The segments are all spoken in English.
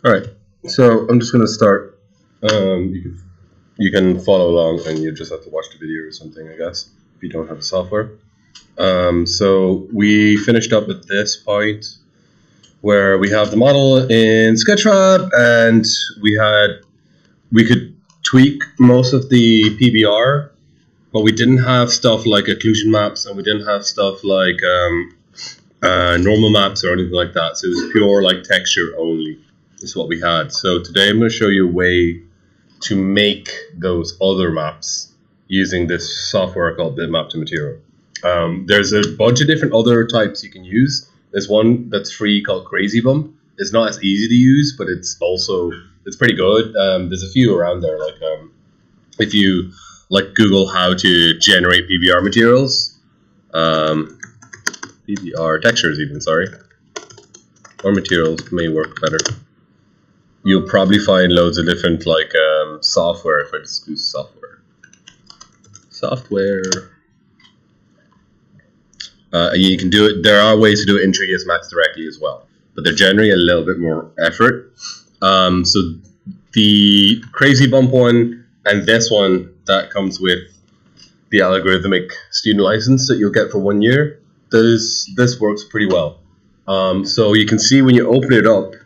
All right, so I'm just going to start. You can follow along, and you just have to watch the video or something, I guess, if you don't have the software. So we finished up at this point where we have the model in Sketchfab, and we could tweak most of the PBR, but we didn't have stuff like occlusion maps, and we didn't have stuff like normal maps or anything like that. So it was pure like texture only is what we had. So today I'm going to show you a way to make those other maps using this software called Bitmap2Material. There's a bunch of different other types you can use. There's one that's free called Crazy Bump. It's not as easy to use, but it's pretty good. There's a few around there. Like if you like Google how to generate PBR materials, PBR textures even, sorry, or materials may work better. You'll probably find loads of different like software. If I just do software. You can do it. There are ways to do it in 3ds Max directly as well, but they're generally a little bit more effort. So the Crazy Bump one and this one that comes with the algorithmic student license that you'll get for 1 year. This works pretty well. So you can see when you open it up, it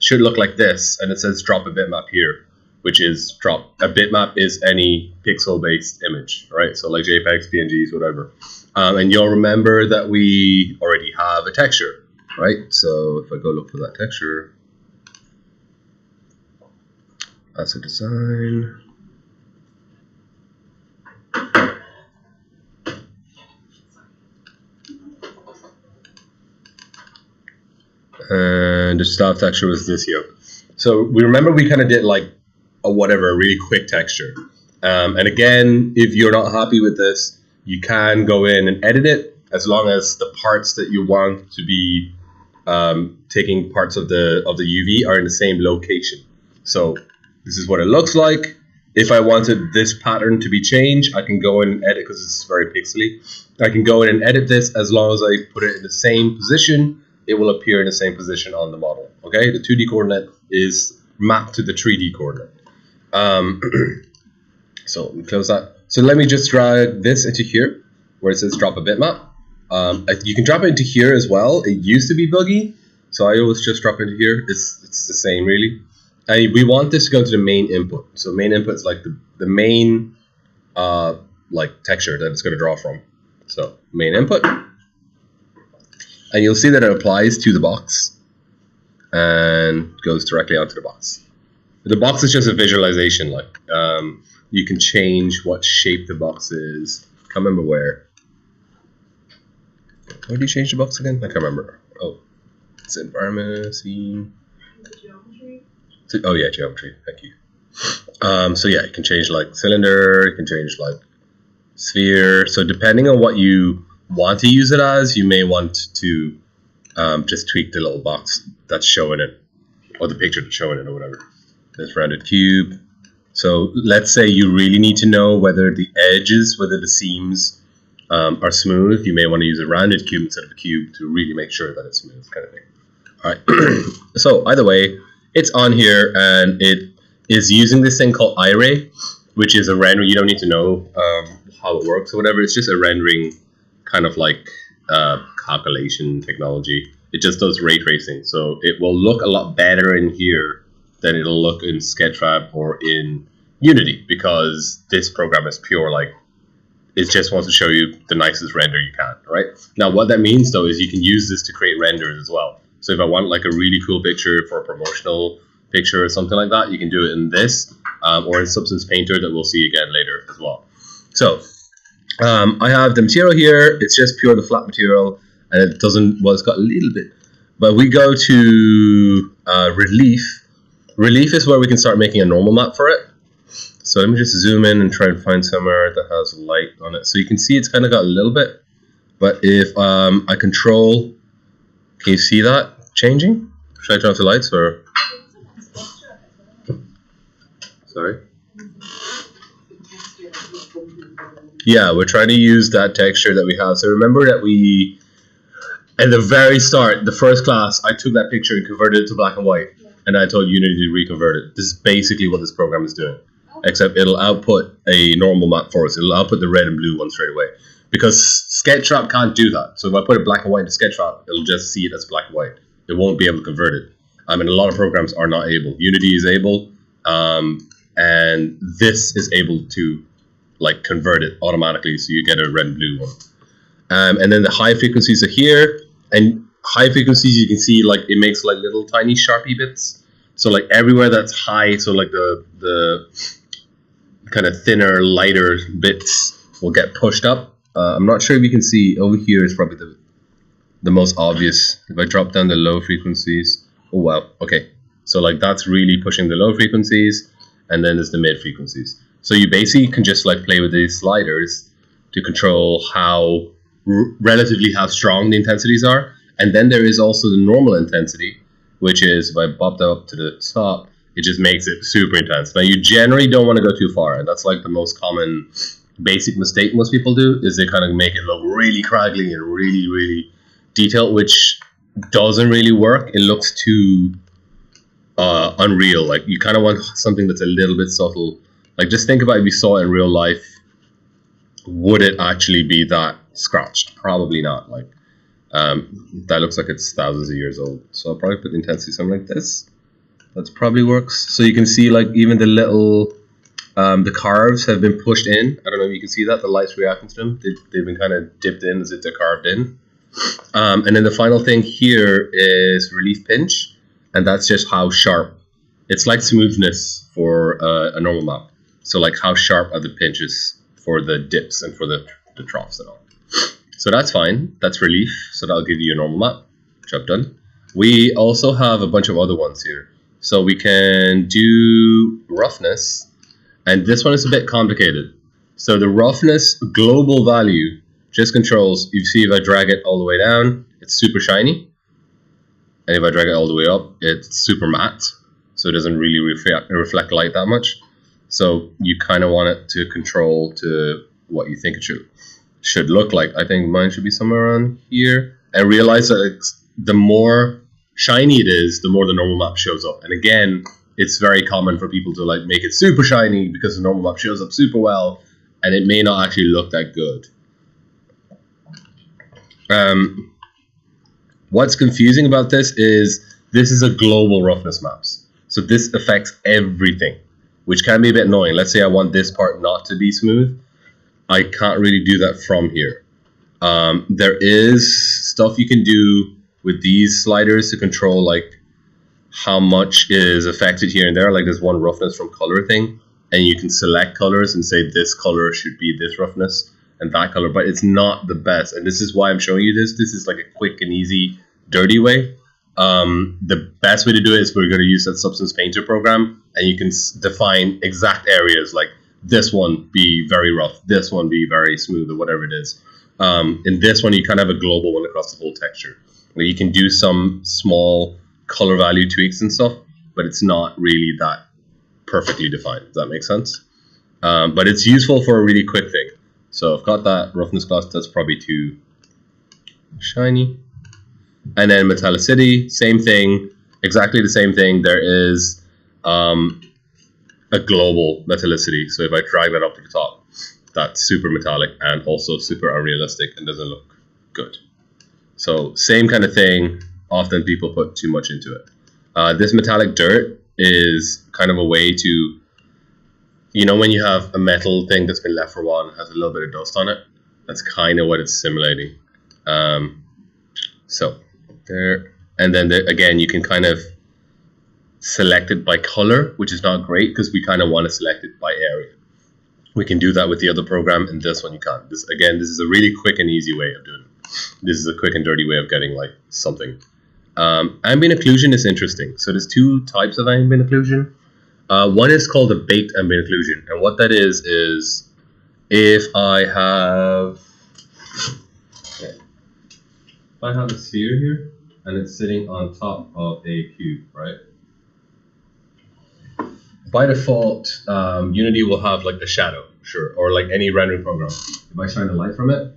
should look like this, and it says drop a bitmap here, which is a bitmap is any pixel-based image, right? So like JPEGs, PNGs, whatever. And you'll remember that we already have a texture, right? So if I go look for that texture, asset design. And the staff texture was this here. So we remember we kind of did like a really quick texture. And again, if you're not happy with this, you can go in and edit it as long as the parts that you want to be taking parts of the UV are in the same location. So this is what it looks like. If I wanted this pattern to be changed, I can go in and edit because it's very pixely. I can go in and edit this as long as I put it in the same position. It will appear in the same position on the model. Okay, the 2D coordinate is mapped to the 3D coordinate. So let me close that. So let me just drag this into here where it says drop a bitmap. You can drop it into here as well. It used to be buggy, so I always just drop it into here. It's the same really. And we want this to go to the main input. So main input is like the main like texture that it's going to draw from. So main input. And you'll see that it applies to the box and goes directly onto the box. The box is just a visualization. Like you can change what shape the box is. Can't remember where. Where do you change the box again? I can't remember. Oh, it's environment, scene. Geometry. Oh yeah, geometry. Thank you. So yeah, you can change like cylinder. You can change like sphere. So depending on what you want to use it as, you may want to just tweak the little box that's showing it, or the picture that's showing it, or whatever. This rounded cube. So let's say you really need to know whether the edges, whether the seams are smooth. You may want to use a rounded cube instead of a cube to really make sure that it's smooth, kind of thing. All right. So either way, it's on here, and it is using this thing called iRay, which is a render. You don't need to know how it works or whatever. It's just a rendering kind of like calculation technology. It just does ray tracing, so it will look a lot better in here than it'll look in Sketchfab or in Unity, because this program is pure like it just wants to show you the nicest render you can, right? Now what that means though is you can use this to create renders as well. So if I want like a really cool picture for a promotional picture or something like that, you can do it in this or in Substance Painter that we'll see again later as well. So I have the material here. It's just pure the flat material, and it doesn't, well, it's got a little bit, but we go to relief. Relief is where we can start making a normal map for it. So let me just zoom in and try and find somewhere that has light on it. So you can see it's kind of got a little bit, but if I control, can you see that changing? Should I turn off the lights or? Sorry? Yeah, we're trying to use that texture that we have. So remember that we, at the very start, the first class, I took that picture and converted it to black and white. and I told Unity to reconvert it. This is basically what this program is doing, except it'll output a normal map for us. It'll output the red and blue one straight away, because SketchUp can't do that. So if I put it black and white into SketchUp, it'll just see it as black and white. It won't be able to convert it. I mean, a lot of programs are not able. Unity is able, and this is able to like convert it automatically, so you get a red and blue one. And then the high frequencies are here, and high frequencies you can see like it makes like little tiny Sharpie bits. So like everywhere that's high, so like the kind of thinner, lighter bits will get pushed up. I'm not sure if you can see over here is probably the most obvious. If I drop down the low frequencies, oh wow, okay. So like that's really pushing the low frequencies, and then there's the mid frequencies. So you basically can just like play with these sliders to control how relatively how strong the intensities are. And then there is also the normal intensity, which is if I bop that up to the top, it just makes it super intense. Now you generally don't want to go too far, and that's like the most common basic mistake most people do, is they kind of make it look really craggly and really, really detailed, which doesn't really work. It looks too unreal. Like you kind of want something that's a little bit subtle. Like just think about if you saw it in real life, would it actually be that scratched? Probably not. Like that looks like it's thousands of years old. So I'll probably put the intensity something like this. That probably works. So you can see like even the little the carves have been pushed in. I don't know if you can see that. The light's reacting to them. They've been kind of dipped in as if they're carved in. And then the final thing here is relief pinch, and that's just how sharp. It's like smoothness for a normal map. So like how sharp are the pinches for the dips and for the troughs and all. So that's fine. That's relief. So that'll give you a normal map. Job done. We also have a bunch of other ones here. So we can do roughness, and this one is a bit complicated. So the roughness global value just controls, you see if I drag it all the way down, it's super shiny. And if I drag it all the way up, it's super matte. So it doesn't really reflect light that much. So you kind of want it to control to what you think it should look like. I think mine should be somewhere around here. And realize that the more shiny it is, the more the normal map shows up. And again, it's very common for people to like make it super shiny because the normal map shows up super well, and it may not actually look that good. What's confusing about this is a global roughness maps. So this affects everything, which can be a bit annoying. Let's say I want this part not to be smooth. I can't really do that from here. There is stuff you can do with these sliders to control like how much is affected here and there. Like there's one roughness from color thing, and you can select colors and say this color should be this roughness and that color, but it's not the best. And this is why I'm showing you this. This is like a quick and easy, dirty way. The best way to do it is we're going to use that Substance Painter program, and you can define exact areas like this one be very rough, this one be very smooth, or whatever it is. In this one, you kind of have a global one across the whole texture. You can do some small color value tweaks and stuff, but it's not really that perfectly defined. Does that make sense? But it's useful for a really quick thing. So I've got that roughness class. That's probably too shiny. And then Metallicity, same thing, exactly the same thing. There is a global Metallicity. So if I drag that up to the top, that's super metallic and also super unrealistic and doesn't look good. So same kind of thing. Often people put too much into it. This metallic dirt is kind of a way to, you know, when you have a metal thing that's been left for a while and has a little bit of dust on it, that's kind of what it's simulating. So there, and then again, you can kind of select it by color, which is not great because we kind of want to select it by area. We can do that with the other program, and this one you can't. This is a really quick and easy way of doing it. This is a quick and dirty way of getting like something. Ambient occlusion is interesting. So there's two types of ambient occlusion. One is called a baked ambient occlusion, and what that is if I have a sphere here and it's sitting on top of a cube, right? By default, Unity will have like a shadow, sure, or like any rendering program. If I shine a light from it,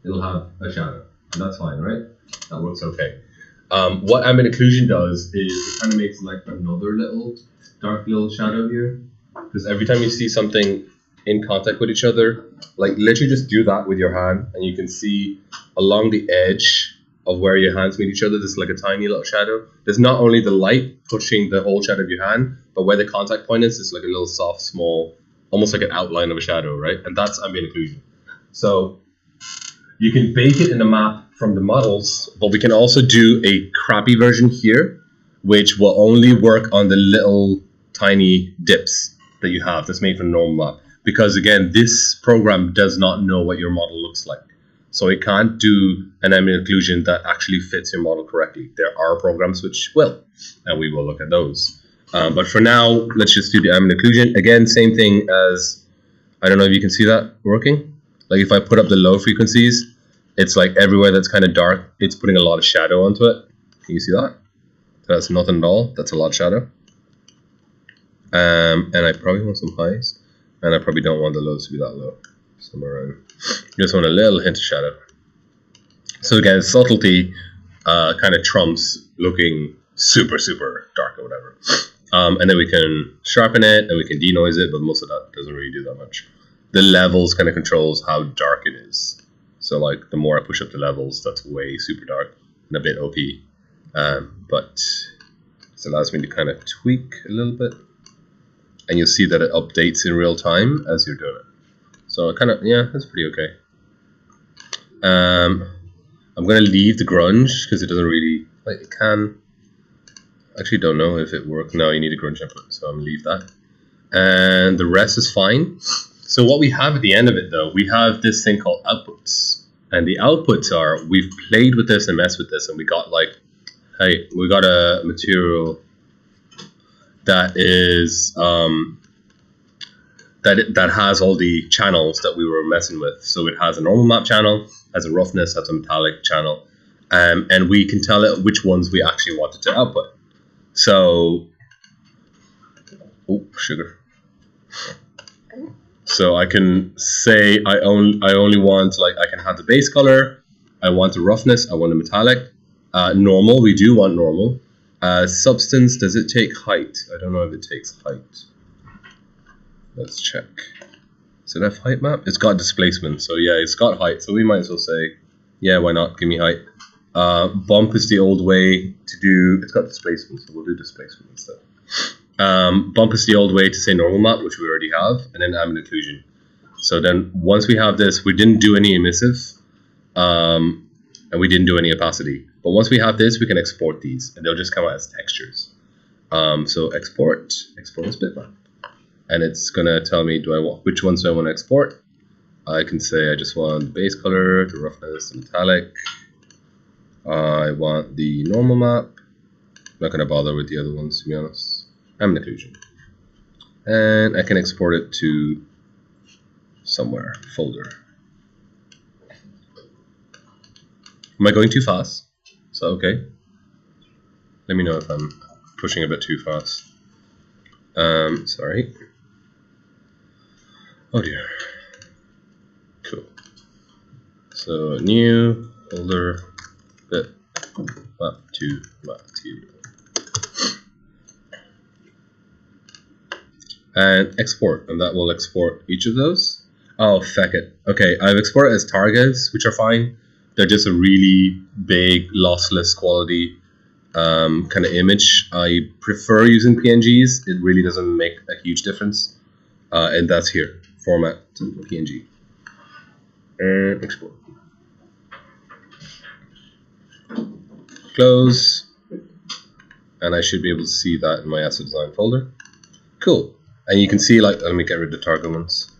it'll have a shadow, and that's fine, right? That works okay. What ambient occlusion does is it kind of makes like another little dark little shadow here, because every time you see something in contact with each other, like literally just do that with your hand, and you can see along the edge of where your hands meet each other, there's like a tiny little shadow. There's not only the light pushing the whole shadow of your hand, but where the contact point is, it's like a little soft, small, almost like an outline of a shadow, right? And that's ambient occlusion. So you can bake it in a map from the models, but we can also do a crappy version here, which will only work on the little tiny dips that you have that's made from the normal map. Because again, this program does not know what your model looks like. So it can't do an ambient occlusion that actually fits your model correctly. There are programs which will, and we will look at those. But for now, let's just do the ambient occlusion. Again, same thing as, I don't know if you can see that working. Like if I put up the low frequencies, it's like everywhere that's kind of dark, it's putting a lot of shadow onto it. Can you see that? That's nothing at all. That's a lot of shadow. And I probably want some highs, and I probably don't want the lows to be that low. Somewhere around. You just want a little hint of shadow. So again, subtlety kind of trumps looking super, super dark or whatever. And then we can sharpen it and we can denoise it, but most of that doesn't really do that much. The levels kind of controls how dark it is. So like the more I push up the levels, that's way super dark and a bit OP. But it allows me to kind of tweak a little bit. And you'll see that it updates in real time as you're doing it. So kind of, yeah, that's pretty okay. I'm going to leave the grunge because it doesn't really, like it can, actually don't know if it works. No, you need a grunge input, so I'm going to leave that. And the rest is fine. So what we have at the end of it though, we have this thing called outputs. And the outputs are, we've played with this and messed with this, and we got like, hey, we got a material that is, that has all the channels that we were messing with. So it has a normal map channel, has a roughness, has a metallic channel, and we can tell it which ones we actually wanted to output. So, oh, sugar. So I can say I only want, like, I can have the base color, I want the roughness, I want the metallic. Normal, we do want normal. Substance, does it take height? I don't know if it takes height. Let's check. Does it have height map? It's got displacement, so yeah, it's got height. So we might as well say, yeah, why not? Give me height. Bump is the old way to do. It's got displacement, so we'll do displacement instead. Bump is the old way to say normal map, which we already have, and then ambient occlusion. So then once we have this, we didn't do any emissive, and we didn't do any opacity. But once we have this, we can export these, and they'll just come out as textures. So export as bitmap. And it's gonna tell me, which ones do I want to export? I can say I just want the base color, the roughness, the metallic. I want the normal map. I'm not gonna bother with the other ones, to be honest. Ambient occlusion. And I can export it to somewhere, folder. Am I going too fast? Is that okay? Let me know if I'm pushing a bit too fast. Sorry. Oh dear. Cool. So new folder Bitmap2Material. And export, and that will export each of those. Oh, feck it. Okay, I've exported as targets, which are fine. They're just a really big, lossless quality kind of image. I prefer using PNGs. It really doesn't make a huge difference. And that's here, format to PNG. And export. Close. And I should be able to see that in my asset design folder. Cool. And you can see, like, let me get rid of the target ones.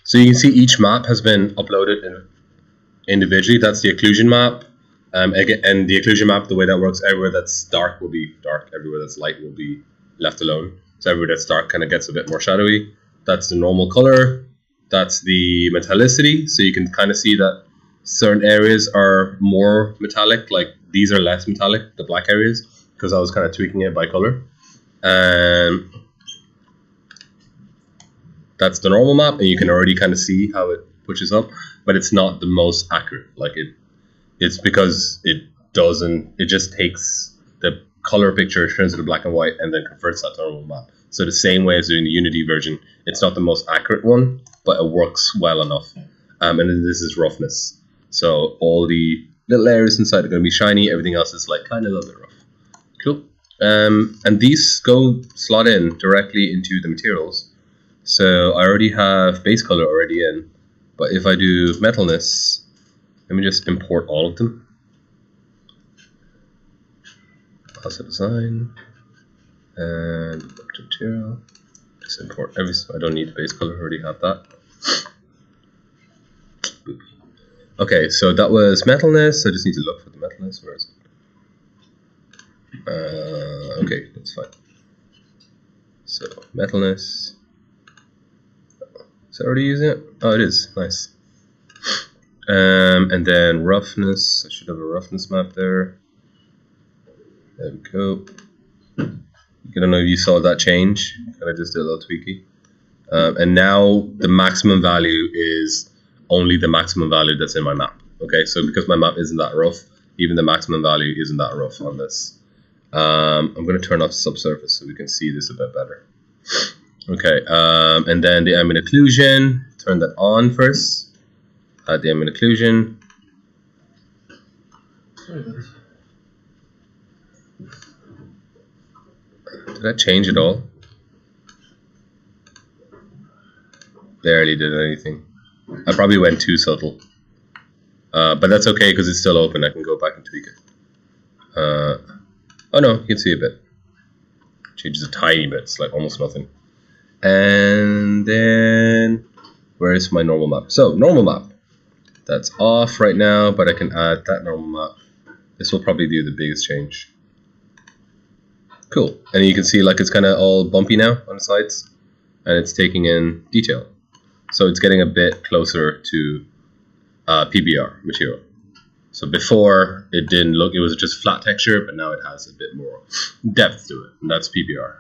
So you can see each map has been uploaded individually. That's the occlusion map. And the occlusion map, the way that works, everywhere that's dark will be dark. Everywhere that's light will be left alone. So everywhere that's dark kind of gets a bit more shadowy. That's the normal color. That's the metallicity. So you can kind of see that certain areas are more metallic. Like these are less metallic, the black areas, because I was kind of tweaking it by color. And that's the normal map, and you can already kind of see how it pushes up, but it's not the most accurate. Like it's because it just takes the color picture, turns it to black and white, and then converts that to a normal map. So the same way as doing the Unity version, it's not the most accurate one, but it works well enough. And then this is roughness. So all the little layers inside are going to be shiny, everything else is like kind of a little bit rough. Cool. And these slot in directly into the materials. So I already have base color already in, but if I do metalness, let me just import all of them. Asset design and material. Just import every. I don't need the base color. I already have that. Boop. Okay, so that was metalness. I just need to look for the metalness. Where is it? Okay, that's fine. So metalness. Is it already using it? Oh, it is. Nice. And then roughness. I should have a roughness map there. There we go. I don't know if you saw that change. Kind of just did a little tweaky. And now the maximum value is only the maximum value that's in my map. Okay, so because my map isn't that rough, even the maximum value isn't that rough on this. I'm going to turn off subsurface so we can see this a bit better. Okay, and then the ambient occlusion, turn that on first. Add the ambient occlusion. Did that change at all? Barely did anything. I probably went too subtle. But that's okay because it's still open. I can go back and tweak it. Oh no, you can see a bit. Changes a tiny bit. It's like almost nothing. And then where's my normal map? So normal map. That's off right now, but I can add that normal map. This will probably do the biggest change. Cool. And you can see like it's kind of all bumpy now on the sides, and it's taking in detail. So it's getting a bit closer to PBR material. So before it didn't look, it was just flat texture, but now it has a bit more depth to it, and that's PBR.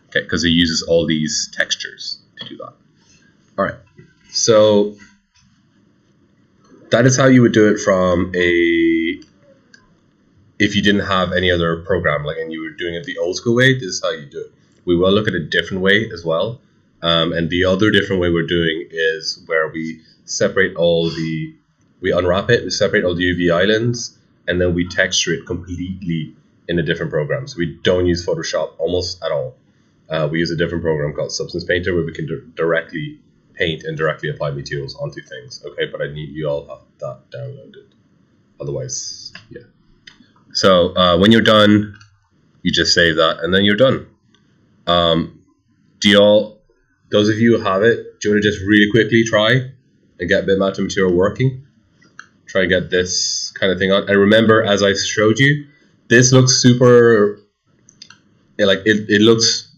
Okay, because it uses all these textures to do that. All right, so that is how you would do it from a, if you didn't have any other program, like, and you were doing it the old school way, this is how you do it. We will look at a different way as well. And the other different way we're doing is where we separate all the, we unwrap it, we separate all the UV islands, and then we texture it completely in a different program. So we don't use Photoshop almost at all. We use a different program called Substance Painter where we can directly paint and directly apply materials onto things. Okay, but I need you all have that downloaded. Otherwise, yeah. So when you're done, you just save that and then you're done. Do y'all, those of you who have it, do you want to just really quickly try and get Bitmap2Material working? Try and get this kind of thing on. And remember, as I showed you, this looks super, like it looks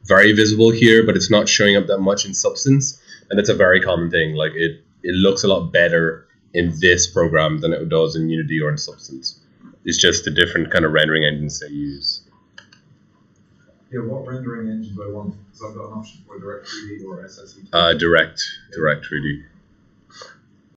very visible here, but it's not showing up that much in Substance. And it's a very common thing. Like it looks a lot better in this program than it does in Unity or in Substance. It's just the different kind of rendering engines they use. Yeah, what rendering engine do I want? Because I've got an option for Direct 3D or SSE. Direct 3D.